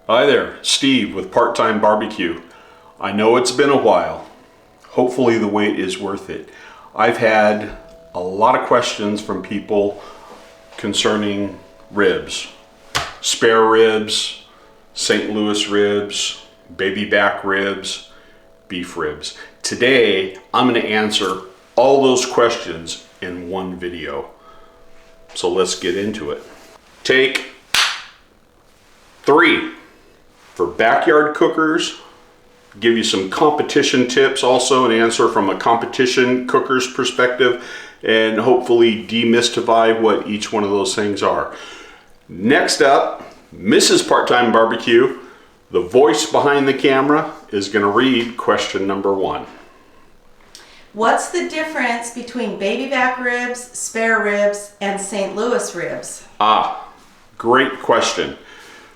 Hi there, Steve with Part-Time Barbecue. I know it's been a while. Hopefully the wait is worth it. I've had a lot of questions from people concerning ribs. Spare ribs, St. Louis ribs, baby back ribs, beef ribs. Today, I'm going to answer all those questions in one video. So let's get into it. Take 3. For backyard cookers, give you some competition tips, also an answer from a competition cooker's perspective, and hopefully demystify what each one of those things are. Next up, Mrs. Part-Time Barbecue, the voice behind the camera, is going to read question number 1. What's the difference between baby back ribs, spare ribs, and St. Louis ribs? Great question.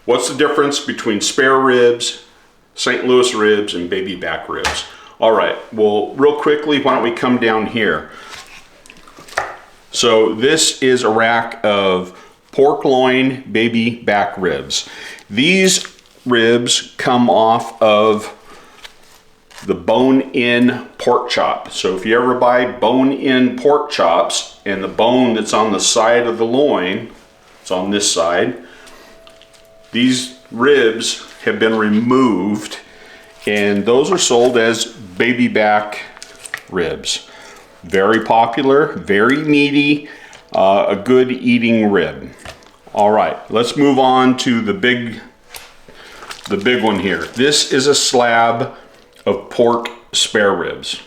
What's the difference between spare ribs, St. Louis ribs, and baby back ribs? All right, well, real quickly, why don't we come down here? So this is a rack of pork loin baby back ribs. These ribs come off of the bone-in pork chop. So if you ever buy bone-in pork chops and the bone that's on the side of the loin, it's on this side, these ribs have been removed and those are sold as baby back ribs. Very popular, very meaty, a good eating rib. All right, let's move on to the big one here. This is a slab of pork spare ribs.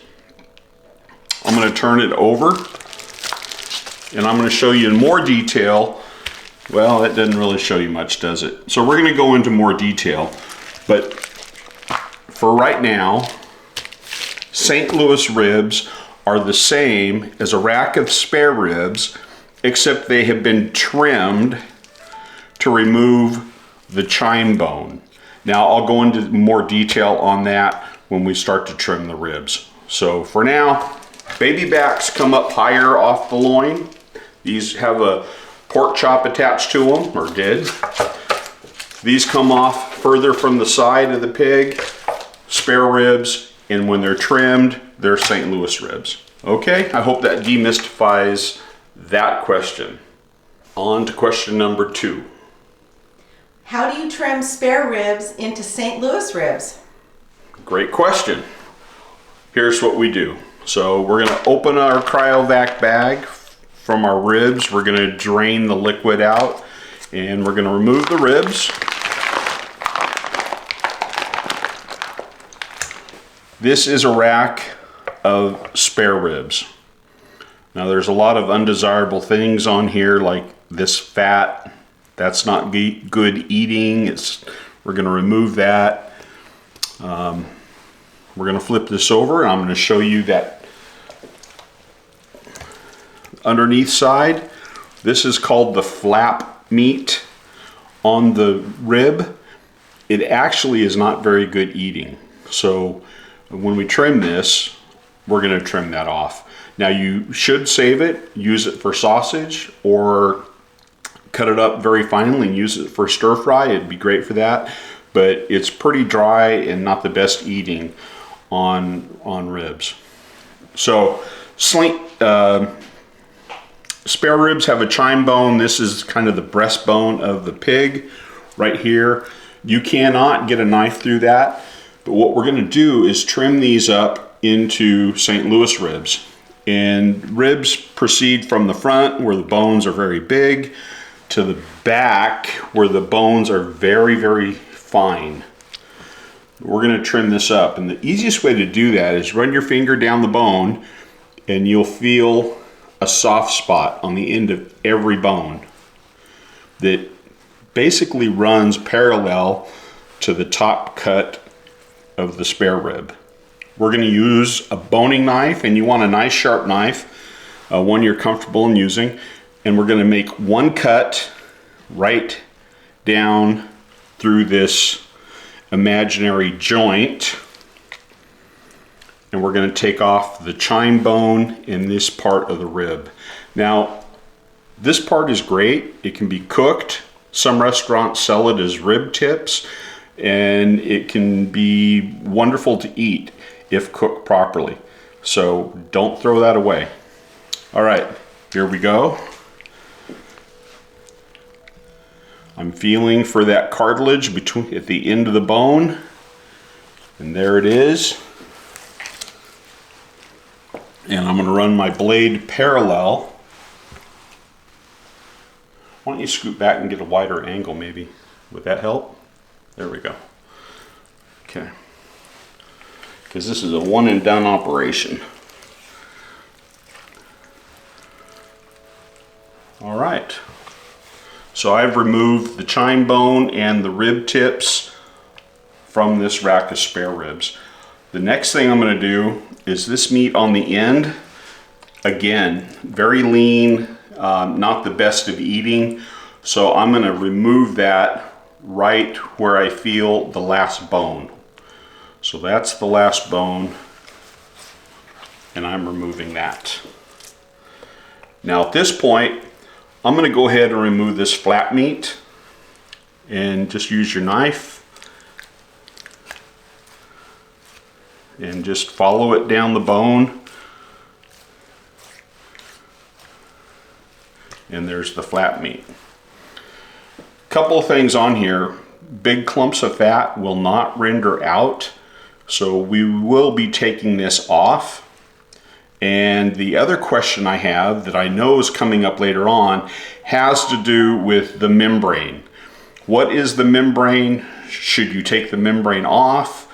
I'm going to turn it over and I'm going to show you in more detail. Well, that doesn't really show you much, does it? So we're going to go into more detail, but for right now, St. Louis ribs are the same as a rack of spare ribs, except they have been trimmed to remove the chine bone. Now, I'll go into more detail on that when we start to trim the ribs. So for now, baby backs come up higher off the loin. These have a pork chop attached to them, or did. These come off further from the side of the pig, spare ribs, and when they're trimmed, they're St. Louis ribs. Okay, I hope that demystifies that question. On to question number 2. How do you trim spare ribs into St. Louis ribs? Great question. Here's what we do. So we're going to open our cryovac bag from our ribs. We're going to drain the liquid out and we're going to remove the ribs. This is a rack of spare ribs. Now there's a lot of undesirable things on here, like this fat. That's not good eating. We're going to remove that. We're going to flip this over and I'm going to show you that underneath side. This is called the flap meat on the rib. It actually is not very good eating. So when we trim this, we're going to trim that off. Now you should save it, use it for sausage, or cut it up very finely and use it for stir fry. It'd be great for that, but it's pretty dry and not the best eating on ribs. So spare ribs have a chine bone. This is kind of the breastbone of the pig right here. You cannot get a knife through that, but what we're going to do is trim these up into St. Louis ribs. And ribs proceed from the front, where the bones are very big, to the back, where the bones are very, very fine. We're going to trim this up, and the easiest way to do that is run your finger down the bone and you'll feel a soft spot on the end of every bone that basically runs parallel to the top cut of the spare rib. We're going to use a boning knife, and you want a nice sharp knife, one you're comfortable in using, and we're going to make one cut right down through this imaginary joint, and we're going to take off the chine bone in this part of the rib. Now, this part is great. It can be cooked. Some restaurants sell it as rib tips. and it can be wonderful to eat if cooked properly. So don't throw that away. All right, here we go. I'm feeling for that cartilage at the end of the bone, and there it is. And I'm going to run my blade parallel. Why don't you scoot back and get a wider angle maybe? Would that help? There we go. Okay. Because this is a one and done operation. All right. So I've removed the chine bone and the rib tips from this rack of spare ribs. The next thing I'm going to do is this meat on the end. Again, very lean, not the best of eating. So I'm going to remove that right where I feel the last bone. So that's the last bone, and I'm removing that. Now at this point, I'm going to go ahead and remove this flat meat, and just use your knife and just follow it down the bone. And there's the flat meat. Couple of things on here. Big clumps of fat will not render out, so we will be taking this off. And the other question I have that I know is coming up later on has to do with the membrane. What is the membrane? Should you take the membrane off?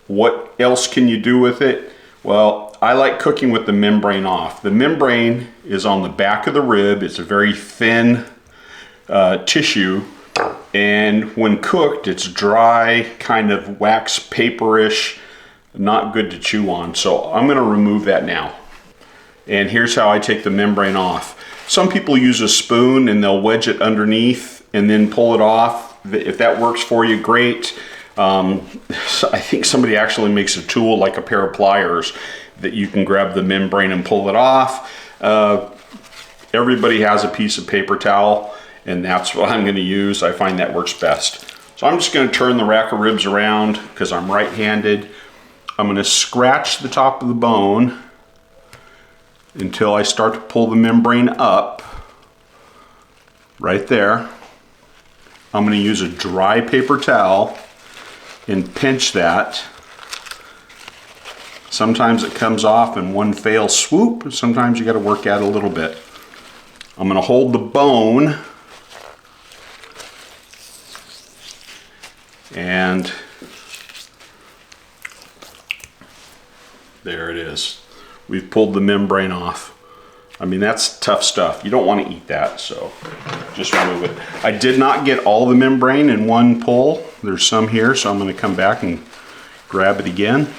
What else can you do with it? Well, I like cooking with the membrane off. The membrane is on the back of the rib. It's a very thin tissue, and when cooked, it's dry, kind of wax paperish, not good to chew on. So I'm going to remove that now. And here's how I take the membrane off. Some people use a spoon and they'll wedge it underneath and then pull it off. If that works for you, great. I think somebody actually makes a tool like a pair of pliers that you can grab the membrane and pull it off. Everybody has a piece of paper towel, and that's what I'm going to use. I find that works best. So I'm just going to turn the rack of ribs around because I'm right-handed. I'm going to scratch the top of the bone until I start to pull the membrane up. Right there. I'm going to use a dry paper towel and pinch that. Sometimes it comes off in one fell swoop. Sometimes you got to work at it a little bit. I'm going to hold the bone and there it is. We've pulled the membrane off. I mean, that's tough stuff. You don't want to eat that, so just remove it. I did not get all the membrane in one pull. There's some here, so I'm going to come back and grab it again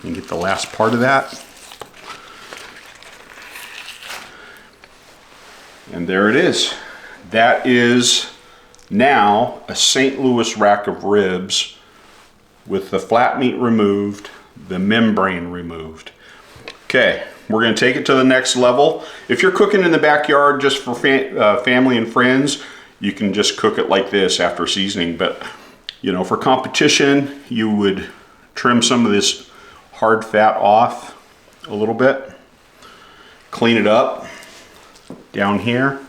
and get the last part of that. And there it is. That is now a St. Louis rack of ribs with the flat meat removed, the membrane removed. Okay, we're going to take it to the next level. If you're cooking in the backyard just for family and friends, you can just cook it like this after seasoning. But, you know, for competition, you would trim some of this hard fat off a little bit. Clean it up down here.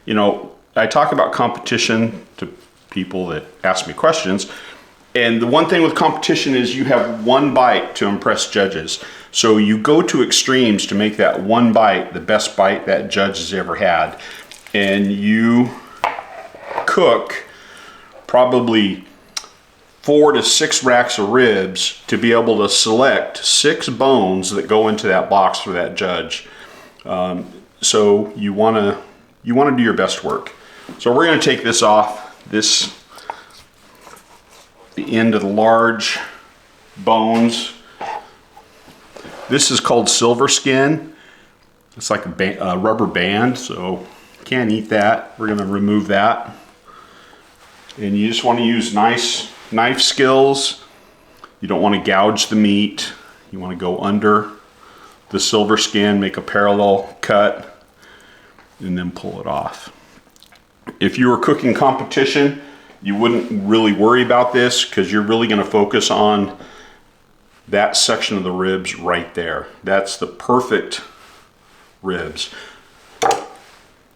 You know, I talk about competition to people that ask me questions. And the one thing with competition is you have one bite to impress judges. So you go to extremes to make that one bite the best bite that judge has ever had. And you cook probably 4 to 6 racks of ribs to be able to select 6 bones that go into that box for that judge. So you want to do your best work. So we're going to take this off, the end of the large bones. This is called silver skin. It's like a rubber band, so can't eat that. We're going to remove that. And you just want to use nice knife skills. You don't want to gouge the meat. You want to go under the silver skin, make a parallel cut, and then pull it off. If you were cooking competition, you wouldn't really worry about this because you're really going to focus on that section of the ribs right there. That's the perfect ribs.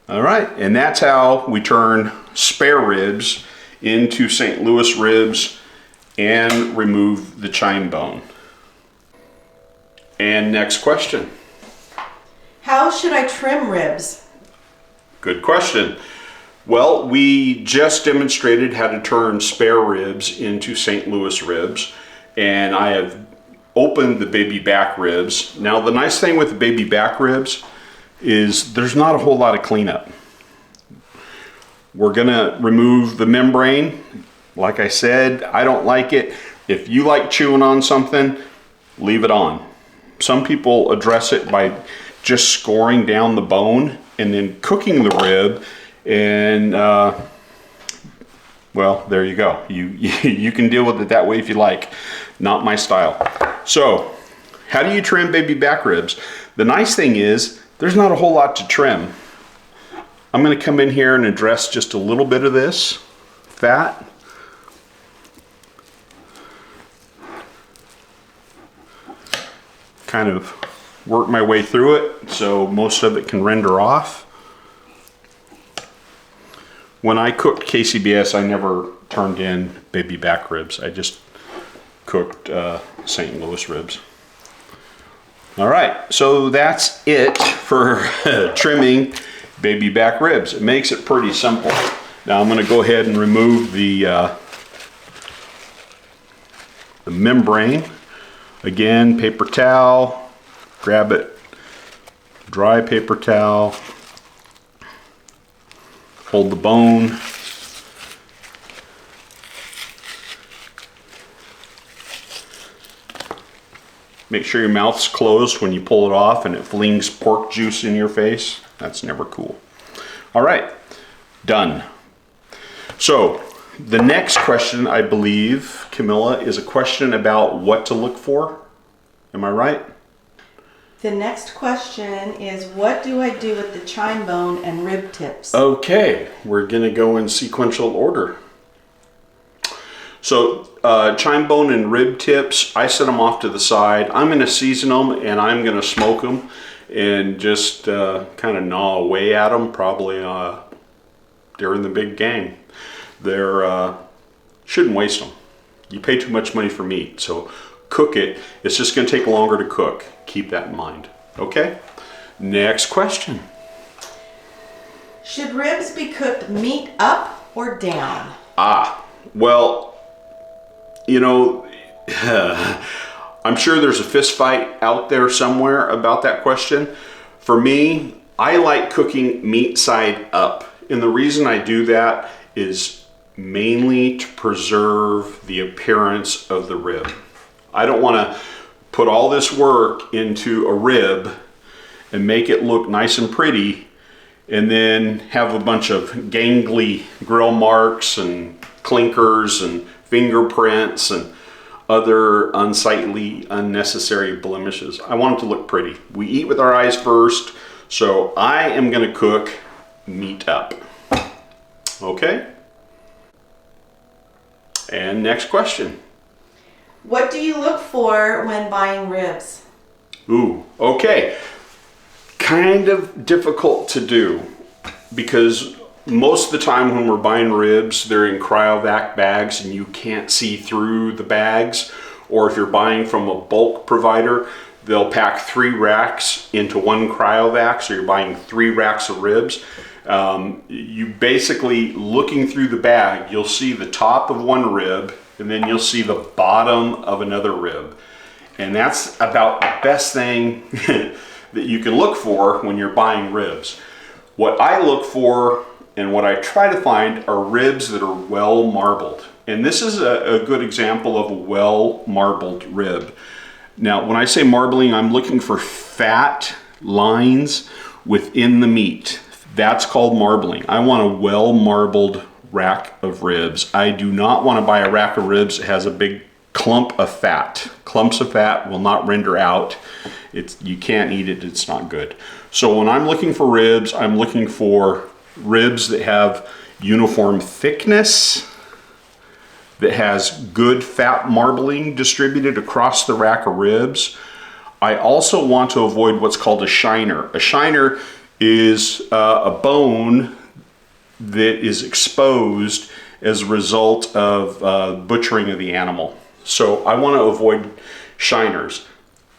All right, and that's how we turn spare ribs into St. Louis ribs and remove the chine bone. And next question. How should I trim ribs? Good question. Well, we just demonstrated how to turn spare ribs into St. Louis ribs, and I have opened the baby back ribs. Now, the nice thing with the baby back ribs is there's not a whole lot of cleanup. We're gonna remove the membrane. Like I said, I don't like it. If you like chewing on something, leave it on. Some people address it by just scoring down the bone and then cooking the rib, and well, there you go. You can deal with it that way if you like. Not my style. So, how do you trim baby back ribs? The nice thing is, there's not a whole lot to trim. I'm going to come in here and address just a little bit of this fat. Kind of work my way through it so most of it can render off. When I cooked KCBS, I never turned in baby back ribs. I just cooked St. Louis ribs. All right, so that's it for trimming baby back ribs. It makes it pretty simple. Now I'm going to go ahead and remove the membrane. Again, paper towel, grab it, dry paper towel, hold the bone. Make sure your mouth's closed when you pull it off and it flings pork juice in your face. That's never cool. All right, done. So the next question, I believe, Camilla, is a question about what to look for. Am I right? The next question is, what do I do with the chine bone and rib tips? Okay, we're gonna go in sequential order. So chine bone and rib tips, I set them off to the side. I'm gonna season them and I'm gonna smoke them and just kind of gnaw away at them, probably during the big game. They're, shouldn't waste them. You pay too much money for meat, so cook it. It's just gonna take longer to cook. Keep that in mind, okay? Next question. Should ribs be cooked meat up or down? Well, you know, I'm sure there's a fist fight out there somewhere about that question. For me, I like cooking meat side up. And the reason I do that is mainly to preserve the appearance of the rib. I don't want to put all this work into a rib and make it look nice and pretty and then have a bunch of gangly grill marks and clinkers and fingerprints and other unsightly, unnecessary blemishes. I want it to look pretty. We eat with our eyes first, so I am going to cook meat up. Okay? And next question. What do you look for when buying ribs? Ooh, okay. Kind of difficult to do because most of the time when we're buying ribs, they're in cryovac bags and you can't see through the bags. Or if you're buying from a bulk provider, they'll pack 3 racks into one cryovac, so you're buying 3 racks of ribs. You basically, looking through the bag, you'll see the top of one rib and then you'll see the bottom of another rib. And that's about the best thing that you can look for when you're buying ribs. What I look for and what I try to find are ribs that are well marbled. And this is a good example of a well marbled rib. Now, when I say marbling, I'm looking for fat lines within the meat. That's called marbling. I want a well marbled rack of ribs. I do not want to buy a rack of ribs that has a big clump of fat. Clumps of fat will not render out. You can't eat it, it's not good. So when I'm looking for ribs, I'm looking for ribs that have uniform thickness that has good fat marbling distributed across the rack of ribs. I also want to avoid what's called a shiner. A shiner is a bone that is exposed as a result of butchering of the animal. So I want to avoid shiners.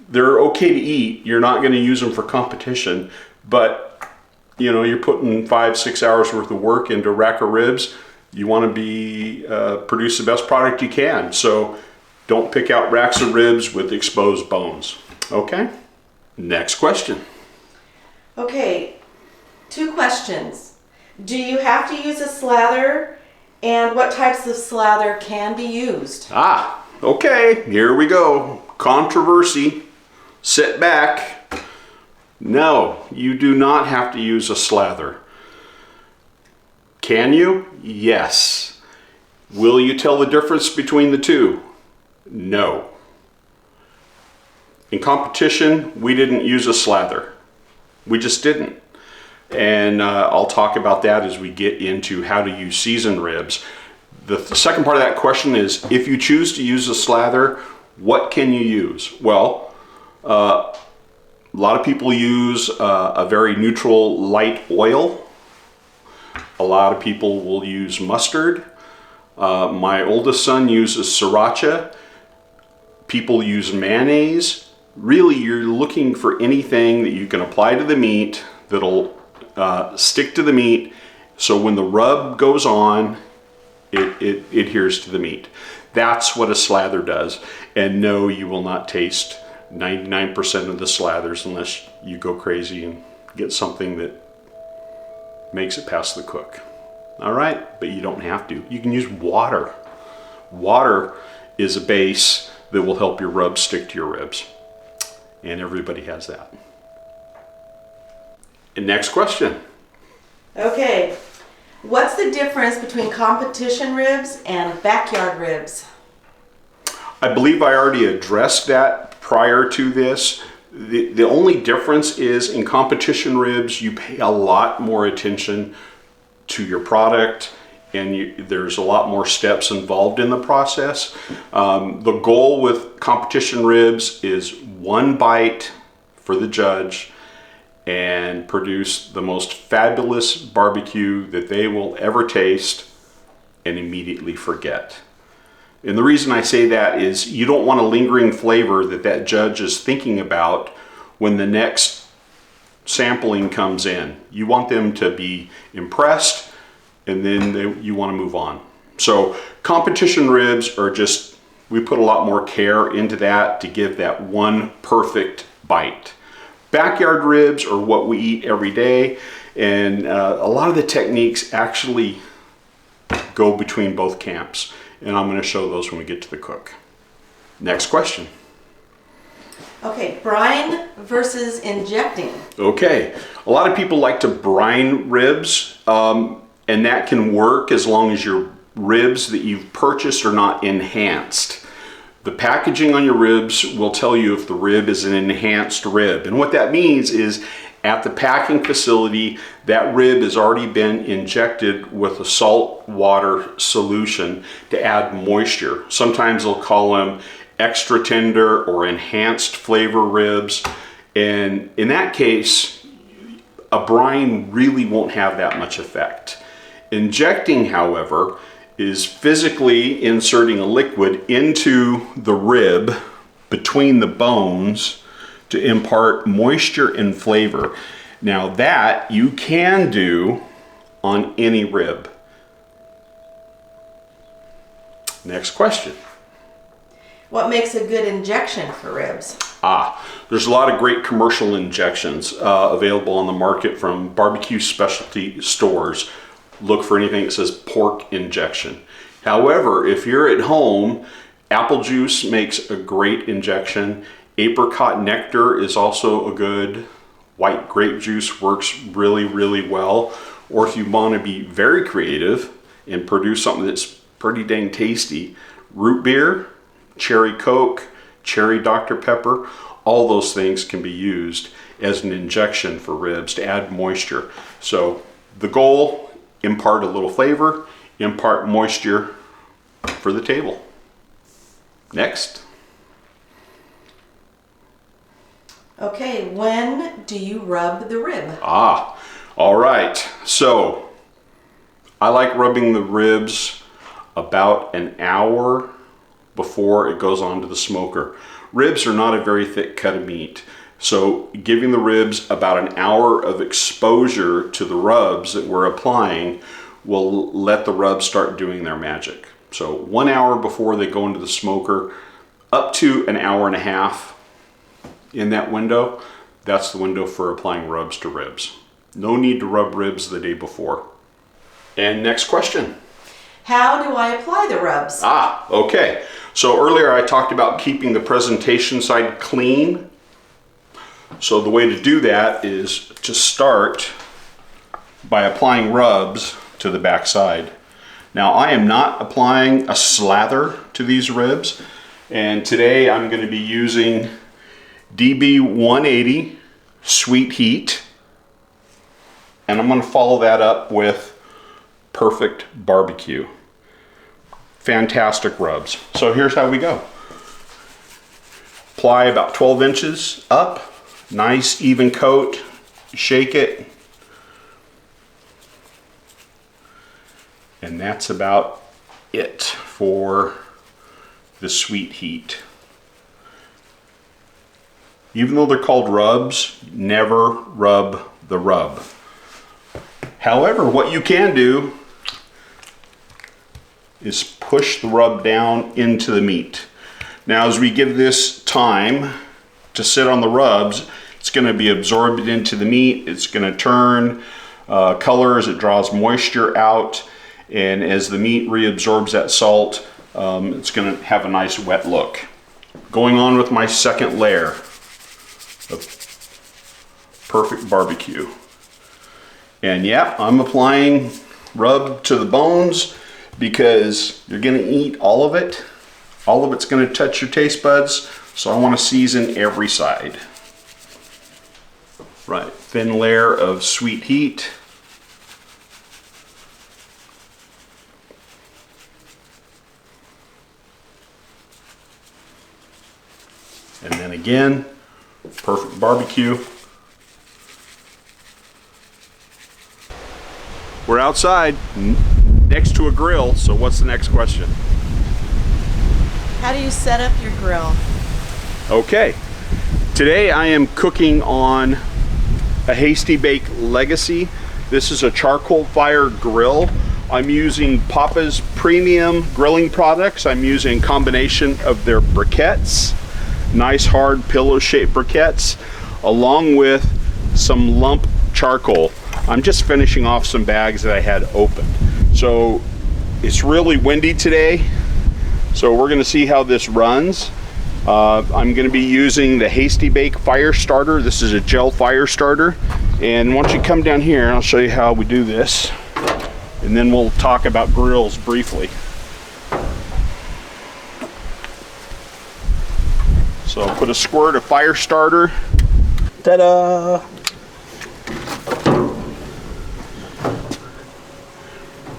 They're okay to eat. You're not going to use them for competition, but you know, you're putting 5-6 hours worth of work into a rack of ribs. You want to produce the best product you can. So don't pick out racks of ribs with exposed bones. Okay, next question. Okay, 2 questions. Do you have to use a slather, and what types of slather can be used? Okay, here we go. Controversy. Sit back. No, you do not have to use a slather. Can you? Yes. Will you tell the difference between the two? No. In competition, we didn't use a slather. We just didn't. And I'll talk about that as we get into how to use seasoned ribs. The second part of that question is, if you choose to use a slather, what can you use? Well, a lot of people use a very neutral light oil. A lot of people will use mustard. My oldest son uses sriracha. People use mayonnaise. Really, you're looking for anything that you can apply to the meat that'll stick to the meat, so when the rub goes on, it adheres to the meat. That's what a slather does. And no, you will not taste 99% of the slathers unless you go crazy and get something that makes it past the cook. All right, but you don't have to. You can use water. Water is a base that will help your rub stick to your ribs. And everybody has that. And next question. Okay, what's the difference between competition ribs and backyard ribs? I believe I already addressed that prior to this. The only difference is in competition ribs, you pay a lot more attention to your product, and there's a lot more steps involved in the process. The goal with competition ribs is one bite for the judge and produce the most fabulous barbecue that they will ever taste and immediately forget. And the reason I say that is you don't want a lingering flavor that judge is thinking about when the next sampling comes in. You want them to be impressed, and then you want to move on. So competition ribs are just, we put a lot more care into that to give that one perfect bite. Backyard ribs are what we eat every day, and a lot of the techniques actually go between both camps, and I'm going to show those when we get to the cook. Next question. Okay, brine versus injecting. Okay, a lot of people like to brine ribs, and that can work as long as your ribs that you've purchased are not enhanced. The packaging on your ribs will tell you if the rib is an enhanced rib. And what that means is at the packing facility, that rib has already been injected with a salt water solution to add moisture. Sometimes they'll call them extra tender or enhanced flavor ribs. And in that case, a brine really won't have that much effect. Injecting, however, is physically inserting a liquid into the rib between the bones to impart moisture and flavor. Now that you can do on any rib. Next question. What makes a good injection for ribs? There's a lot of great commercial injections available on the market from barbecue specialty stores. Look for anything that says pork injection. However, if you're at home, apple juice makes a great injection. Apricot nectar is also a good. White grape juice works really, really well. Or if you want to be very creative and produce something that's pretty dang tasty, root beer, cherry Coke, cherry Dr. Pepper, all those things can be used as an injection for ribs to add moisture. So the goal, impart a little flavor, impart moisture, for the table. Next. Okay, when do you rub the rib? All right. So I like rubbing the ribs about an hour before it goes onto the smoker. Ribs are not a very thick cut of meat, so giving the ribs about an hour of exposure to the rubs that we're applying will let the rubs start doing their magic. So 1 hour before they go into the smoker, up to an hour and a half in that window, that's the window for applying rubs to ribs. No need to rub ribs the day before. And next question. How do I apply the rubs? Okay. So earlier I talked about keeping the presentation side clean. So the way to do that is to start by applying rubs to the back side. Now I am not applying a slather to these ribs, and today I'm going to be using DB 180 Sweet Heat, and I'm going to follow that up with Perfect Barbecue. Fantastic rubs. So here's how we go. Apply about 12 inches up, nice even coat, shake it, and that's about it for the Sweet Heat. Even though they're called rubs, never rub the rub. However, what you can do is push the rub down into the meat. Now, as we give this time to sit on the rubs, it's going to be absorbed into the meat. It's going to turn color as it draws moisture out, and as the meat reabsorbs that salt, it's going to have a nice wet look. Going on with my second layer of Perfect Barbecue. And yeah, I'm applying rub to the bones because you're going to eat all of it. All of it's going to touch your taste buds, so I want to season every side. Right, thin layer of Sweet Heat. And then again, Perfect Barbecue. We're outside next to a grill, so what's the next question? How do you set up your grill? Okay, today I am cooking on a Hasty Bake Legacy. This is a charcoal fire grill. I'm using Papa's premium grilling products. I'm using a combination of their briquettes, nice hard pillow shaped briquettes, along with some lump charcoal. I'm just finishing off some bags that I had opened. So it's really windy today, so we're going to see how this runs. I'm going to be using the Hasty Bake fire starter. This is a gel fire starter, and once you come down here, I'll show you how we do this, and then we'll talk about grills briefly. So I'll put a squirt of fire starter. Ta-da!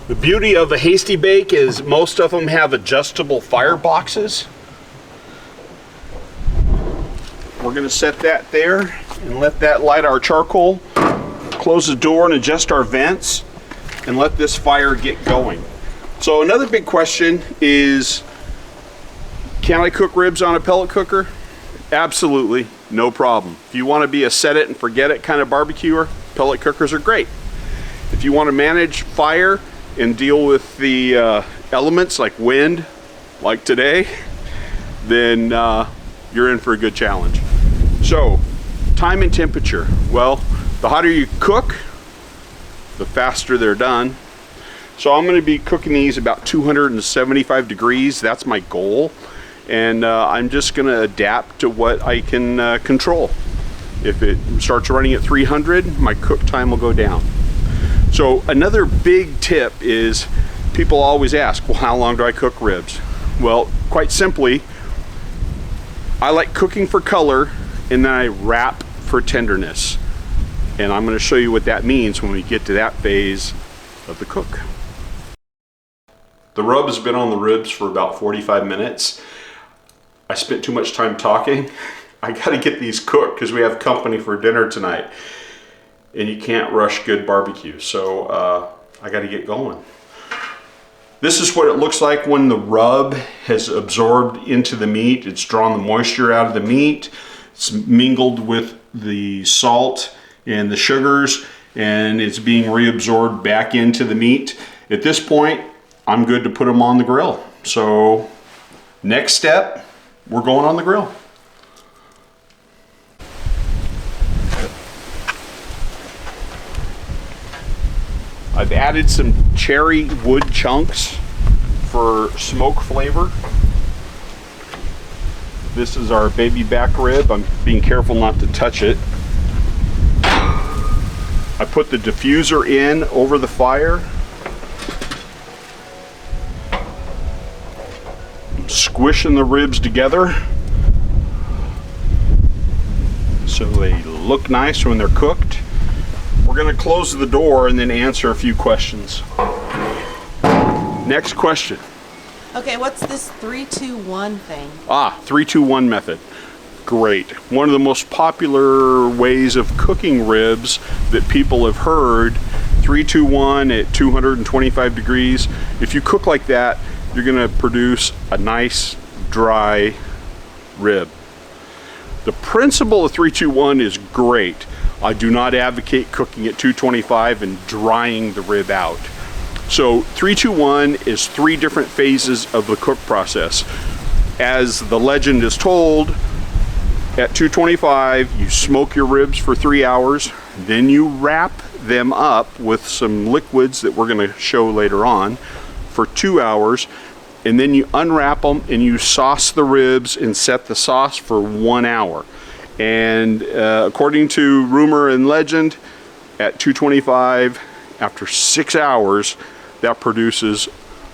The beauty of a Hasty Bake is most of them have adjustable fire boxes. We're going to set that there and let that light our charcoal. Close the door and adjust our vents and let this fire get going. So another big question is, can I cook ribs on a pellet cooker? Absolutely, no problem. If you want to be a set it and forget it kind of barbecuer, pellet cookers are great. If you want to manage fire and deal with the elements like wind, like today, then you're in for a good challenge. So, time and temperature. Well, the hotter you cook, the faster they're done. So I'm going to be cooking these about 275 degrees. That's my goal. And I'm just going to adapt to what I can control. If it starts running at 300, my cook time will go down. So another big tip is, people always ask, well, how long do I cook ribs? Well, quite simply, I like cooking for color, and then I wrap for tenderness. And I'm going to show you what that means when we get to that phase of the cook. The rub has been on the ribs for about 45 minutes. I spent too much time talking. I gotta get these cooked because we have company for dinner tonight. And you can't rush good barbecue, so I gotta get going. This is what it looks like when the rub has absorbed into the meat. It's drawn the moisture out of the meat. It's mingled with the salt and the sugars, and it's being reabsorbed back into the meat. At this point, I'm good to put them on the grill. So next step, we're going on the grill. I've added some cherry wood chunks for smoke flavor. This is our baby back rib. I'm being careful not to touch it. I put the diffuser in over the fire. I'm squishing the ribs together so they look nice when they're cooked. We're going to close the door and then answer a few questions. Next question. Okay, what's this 3-2-1 thing? 3-2-1 method. Great. One of the most popular ways of cooking ribs that people have heard, 3-2-1 at 225 degrees. If you cook like that, you're going to produce a nice dry rib. The principle of 3-2-1 is great. I do not advocate cooking at 225 and drying the rib out. So 3-2-1 is 3 different phases of the cook process. As the legend is told, at 225 you smoke your ribs for 3 hours, then you wrap them up with some liquids that we're going to show later on for 2 hours, and then you unwrap them and you sauce the ribs and set the sauce for 1 hour. And according to rumor and legend, at 225, after 6 hours, that produces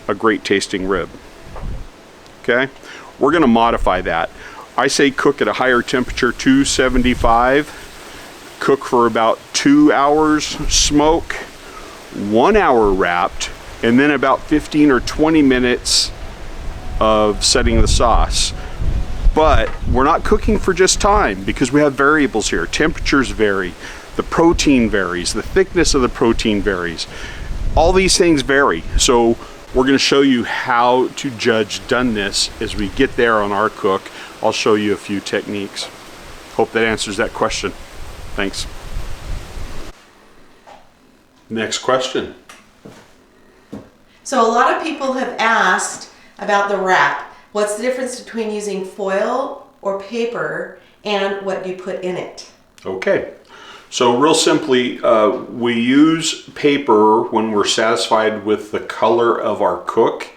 a great tasting rib. Okay, we're going to modify that. I say cook at a higher temperature, 275. Cook for about 2 hours, smoke, 1 hour wrapped, and then about 15 or 20 minutes of setting the sauce. But we're not cooking for just time because we have variables here. Temperatures vary, the protein varies, the thickness of the protein varies. All these things vary. So we're going to show you how to judge doneness as we get there on our cook. I'll show you a few techniques. Hope that answers that question. Thanks. Next question. So a lot of people have asked about the wrap. What's the difference between using foil or paper, and what do you put in it? Okay, so real simply, we use paper when we're satisfied with the color of our cook,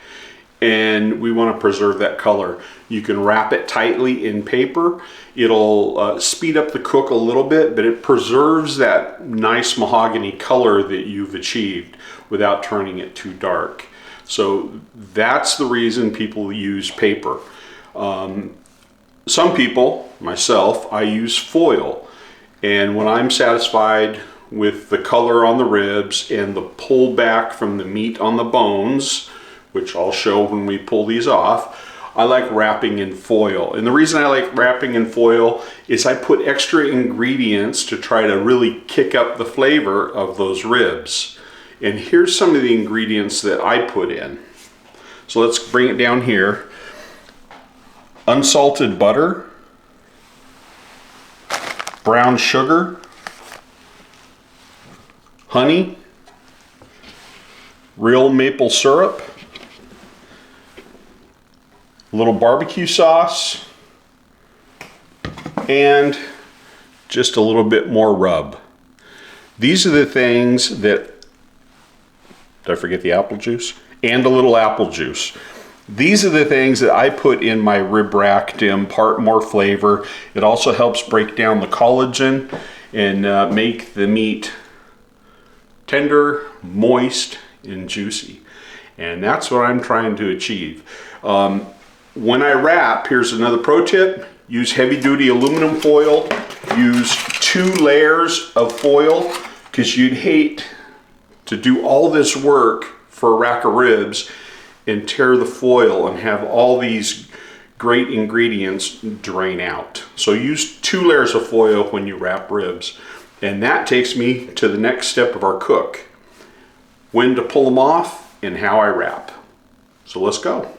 and we want to preserve that color. You can wrap it tightly in paper. It'll speed up the cook a little bit, but it preserves that nice mahogany color that you've achieved without turning it too dark. So that's the reason people use paper. Some people, myself, I use foil. And when I'm satisfied with the color on the ribs and the pull back from the meat on the bones, which I'll show when we pull these off, I like wrapping in foil. And the reason I like wrapping in foil is I put extra ingredients to try to really kick up the flavor of those ribs. And here's some of the ingredients that I put in. So let's bring it down here. Unsalted butter, brown sugar, honey, real maple syrup, a little barbecue sauce, and just a little bit more rub. These are the things that, did I forget the apple juice? And a little apple juice. These are the things that I put in my rib rack to impart more flavor. It also helps break down the collagen and make the meat tender, moist, and juicy. And that's what I'm trying to achieve. When I wrap, here's another pro tip. Use heavy duty aluminum foil. Use 2 layers of foil, because you'd hate to do all this work for a rack of ribs and tear the foil and have all these great ingredients drain out. So use 2 layers of foil when you wrap ribs. And that takes me to the next step of our cook. When to pull them off and how I wrap. So let's go.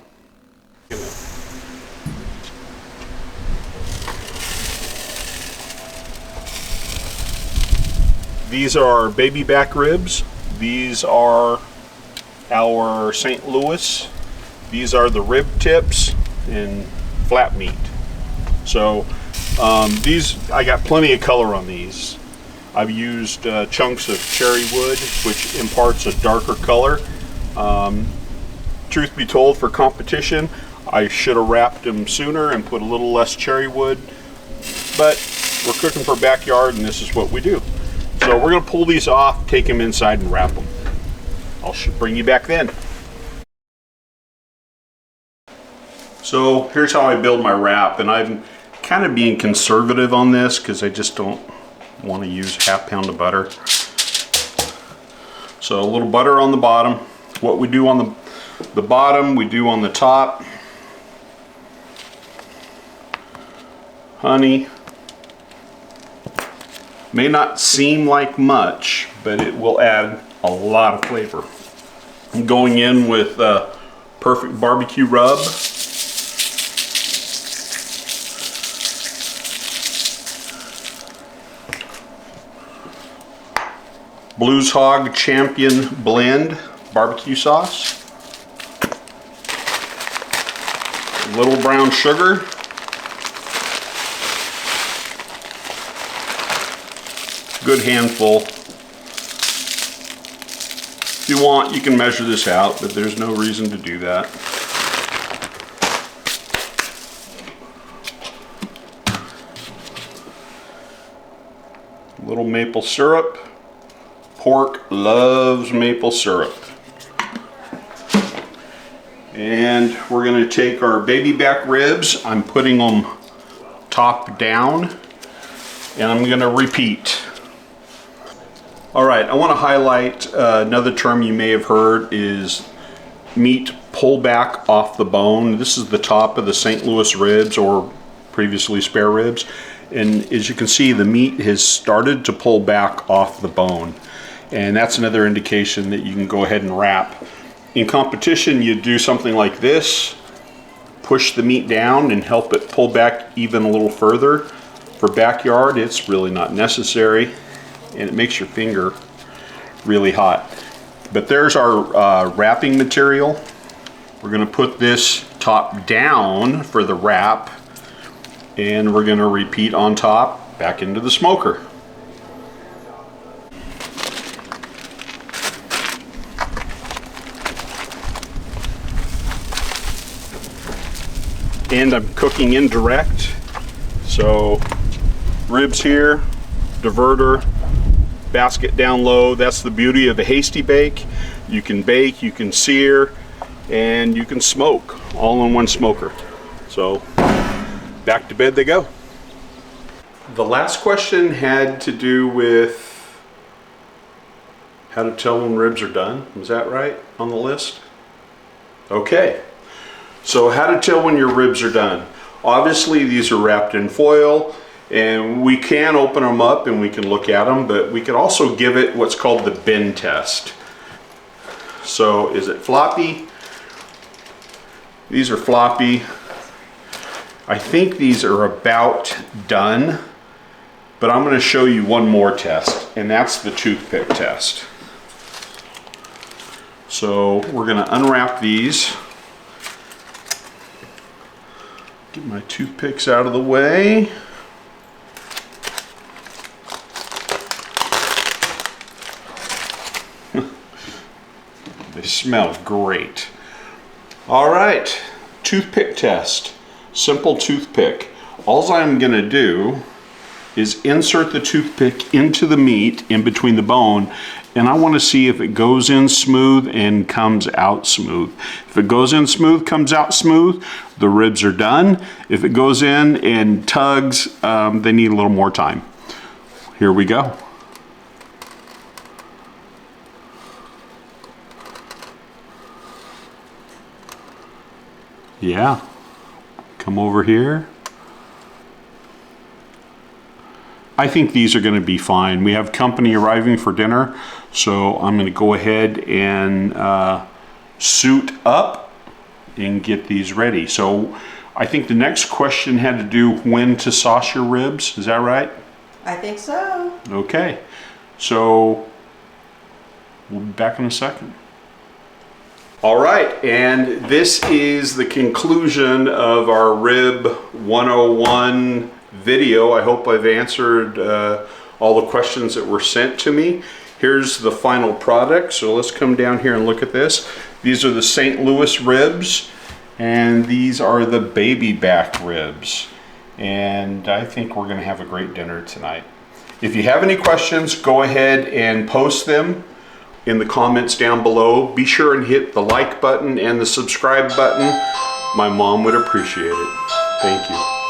These are baby back ribs. These are our St. Louis. These are the rib tips and flat meat. So these, I got plenty of color on these. I've used chunks of cherry wood, which imparts a darker color. Truth be told, for competition, I should have wrapped them sooner and put a little less cherry wood, but we're cooking for backyard and this is what we do. So we're gonna pull these off, take them inside and wrap them. I'll bring you back then. So here's how I build my wrap, and I'm kind of being conservative on this because I just don't want to use ½ pound of butter. So a little butter on the bottom. What we do on the bottom, we do on the top. Honey. May not seem like much, but it will add a lot of flavor. I'm going in with perfect barbecue rub. Blues Hog Champion Blend barbecue sauce. A little brown sugar. Good handful. If you want, you can measure this out, but there's no reason to do that. A little maple syrup. Pork loves maple syrup. And we're going to take our baby back ribs. I'm putting them top down, and I'm going to repeat. All right, I want to highlight another term you may have heard is meat pull back off the bone. This is the top of the St. Louis ribs, or previously spare ribs. And as you can see, the meat has started to pull back off the bone. And that's another indication that you can go ahead and wrap. In competition, you do something like this, push the meat down and help it pull back even a little further. For backyard, it's really not necessary, and it makes your finger really hot. But there's our wrapping material. We're gonna put this top down for the wrap, and we're gonna repeat on top back into the smoker. And I'm cooking indirect, so ribs here, diverter, basket down low. That's the beauty of a hasty bake. You can bake, you can sear, and you can smoke all in one smoker. So back to bed they go. The last question had to do with how to tell when ribs are done. Was that right on the list? Okay. So how to tell when your ribs are done. Obviously these are wrapped in foil, and we can open them up and we can look at them, but we could also give it what's called the bend test. So is it floppy? These are floppy. I think these are about done, but I'm going to show you one more test, and that's the toothpick test. So we're going to unwrap these. Get my toothpicks out of the way. They smell great. All right, toothpick test. Simple toothpick. All I'm gonna do is insert the toothpick into the meat in between the bone, and I want to see if it goes in smooth and comes out smooth. If it goes in smooth, comes out smooth, the ribs are done. If it goes in and tugs, they need a little more time. Here we go. Yeah. Come over here. I think these are going to be fine. We have company arriving for dinner, so I'm going to go ahead and suit up and get these ready. So I think the next question had to do when to sauce your ribs. Is that right? I think so. Okay. So we'll be back in a second. All right, and this is the conclusion of our Rib 101 video. I hope I've answered all the questions that were sent to me. Here's the final product. So let's come down here and look at this. These are the St. Louis ribs, and these are the baby back ribs. And I think we're gonna have a great dinner tonight. If you have any questions, go ahead and post them in the comments down below. Be sure and hit the like button and the subscribe button. My mom would appreciate it. Thank you.